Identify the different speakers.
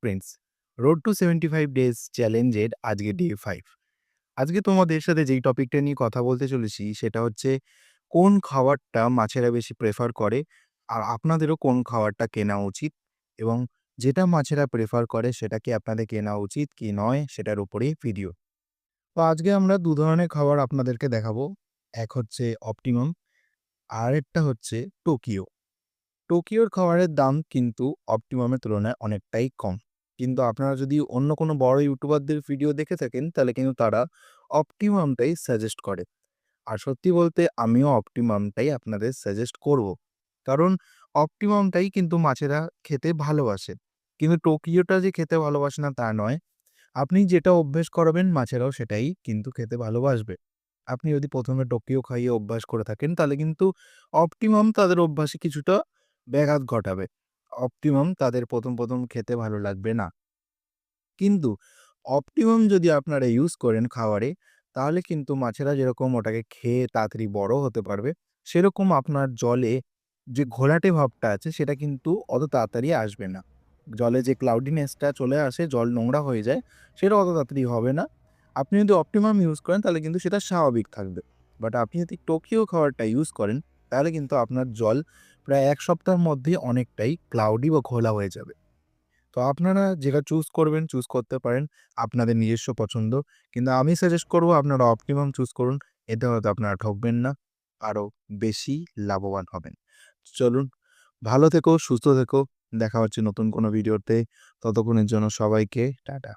Speaker 1: Friends, road two 75 days চ্যালেঞ্জের আজকে day 5। আজকে তোমাদের সাথে যেই টপিকটা নিয়ে কথা বলতে চলেছি সেটা হচ্ছে কোন খাবারটা মাছেরা বেশি প্রেফার করে আর আপনাদেরও কোন খাবারটা কেনা উচিত এবং যেটা মাছেরা প্রেফার করে সেটা কি আপনাদের কেনা উচিত কি নয় সেটার উপরেই ভিডিও। তো আজকে আমরা ২ ধরনের খাবার আপনাদেরকে দেখাবো। এক হচ্ছে অপটিমাম, আরেকটা হচ্ছে টোকিও। টোকিওর খাবারের দাম কিন্তু অপটিমামের তুলনায় অনেকটাই কম। কিন্তু আপনারা যদি অন্য কোনো বড় ইউটিউবারদের ভিডিও দেখে থাকেন, তাহলে কিন্তু তারা অপটিমামটাই সাজেস্ট করে। আর সত্যি বলতে আমিও অপটিমামটাই আপনাদের সাজেস্ট করব। কারণ অপটিমামটাই কিন্তু মাছেরা খেতে ভালোবাসে। কিন্তু টোকিওটা যে খেতে ভালোবাসে না তা নয়। আপনি যেটা অভ্যেস করাবেন মাছেরাও সেটাই কিন্তু খেতে ভালোবাসবে। আপনি যদি ১ম এ টোকিও খাইয়ে অভ্যাস করে থাকেন, তাহলে কিন্তু অপটিমাম তাদের অভ্যাসে কিছুটা ব্যাঘাত ঘটাবে। অপটিমাম তাদের ১ম খেতে ভালো লাগবে না। কিন্তু অপটিমাম যদি আপনারা ইউজ করেন খাবারে, তাহলে কিন্তু মাছেরা যেরকম ওটাকে খেয়ে তাড়াতাড়ি বড় হতে পারবে, সেরকম আপনার জলে যে ঘোলাটে ভাবটা আছে সেটা কিন্তু অত তাড়াতাড়ি আসবে না। জলে যে ক্লাউডিনেসটা চলে আসে, জল নোংরা হয়ে যায়, সেটা অত তাড়াতাড়ি হবে না। আপনি যদি অপটিমাম ইউজ করেন তাহলে কিন্তু সেটা স্বাভাবিক থাকবে। বাট আপনি যদি টোকিও খাবারটা ইউজ করেন, তাহলে কিন্তু আপনার জল প্রায় ১ সপ্তাহের মধ্যেই অনেকটাই ক্লাউডি বা ঘোলা হয়ে যাবে। তো আপনারা যেটা চুজ করবেন, চুজ করতে পারেন আপনাদের নিজস্ব পছন্দ। কিন্তু আমি সাজেস্ট করব আপনারা অপটিমাম চুজ করুন। এতে হয়তো আপনারা ঠকবেন না, আরো বেশি লাভবান হবেন। চলুন, ভালো থেকো, সুস্থ থেকো। দেখা হচ্ছে নতুন কোনো ভিডিওতে। ততক্ষণের জন্য সবাইকে টাটা।